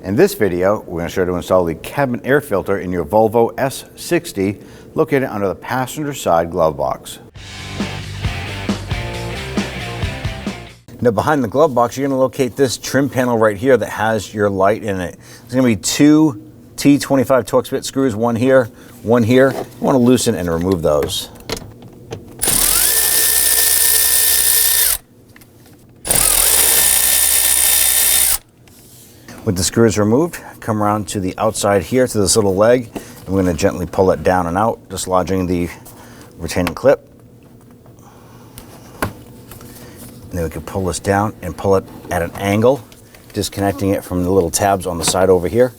In this video, we're going to show you how to install the cabin air filter in your Volvo S60 located under the passenger side glove box. Now behind the glove box, you're going to locate this trim panel right here that has your light in it. There's going to be two T25 Torx bit screws, one here, one here. You want to loosen and remove those. With the screws removed, come around to the outside here to this little leg, and we're going to gently pull it down and out, dislodging the retaining clip. And then we can pull this down and pull it at an angle, disconnecting it from the little tabs on the side over here.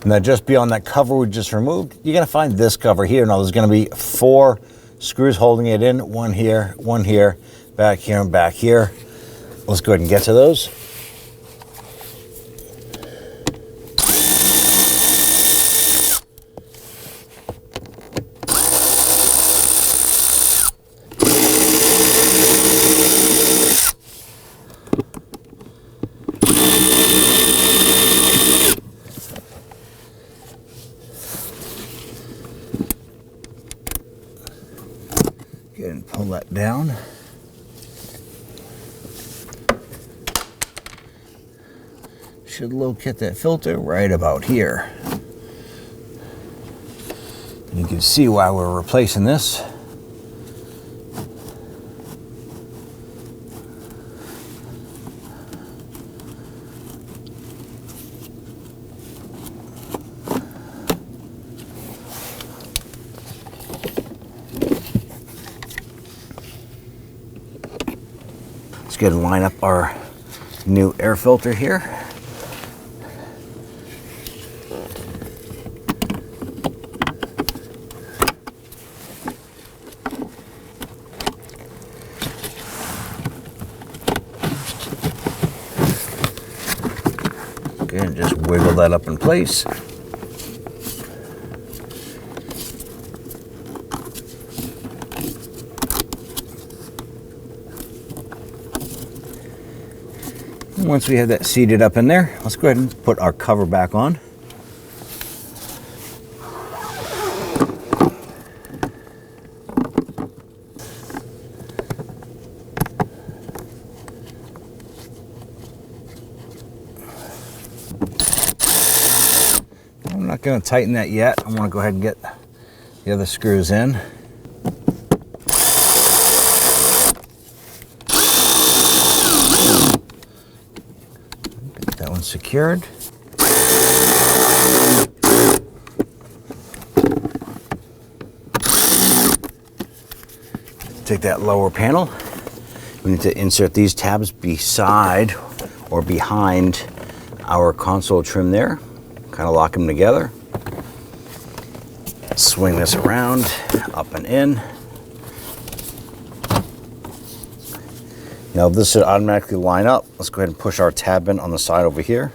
And now just beyond that cover we just removed, you're going to find this cover here. Now there's going to be 4 screws holding it in, one here, back here, and back here. Let's go ahead and get to those. Go ahead and pull that down. Should locate that filter right about here. And you can see why we're replacing this. Let's go ahead and line up our new air filter here. Go ahead and just wiggle that up in place. Once we have that seated up in there, let's go ahead and put our cover back on. I'm not going to tighten that yet. I'm going to go ahead and get the other screws in. That one's secured. Take that lower panel. We need to insert these tabs beside or behind our console trim there. Kind of lock them together. Swing this around, up and in. Now this should automatically line up. Let's go ahead and push our tab in on the side over here.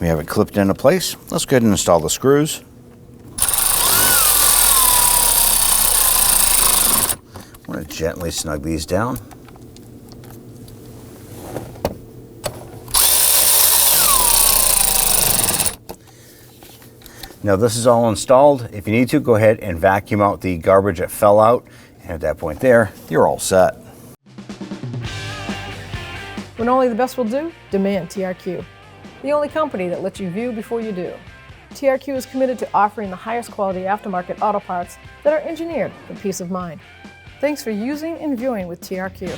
We have it clipped into place. Let's go ahead and install the screws. I want to gently snug these down. Now this is all installed. If you need to, go ahead and vacuum out the garbage that fell out. And at that point there, you're all set. When only the best will do, demand TRQ. The only company that lets you view before you do. TRQ is committed to offering the highest quality aftermarket auto parts that are engineered for peace of mind. Thanks for using and viewing with TRQ.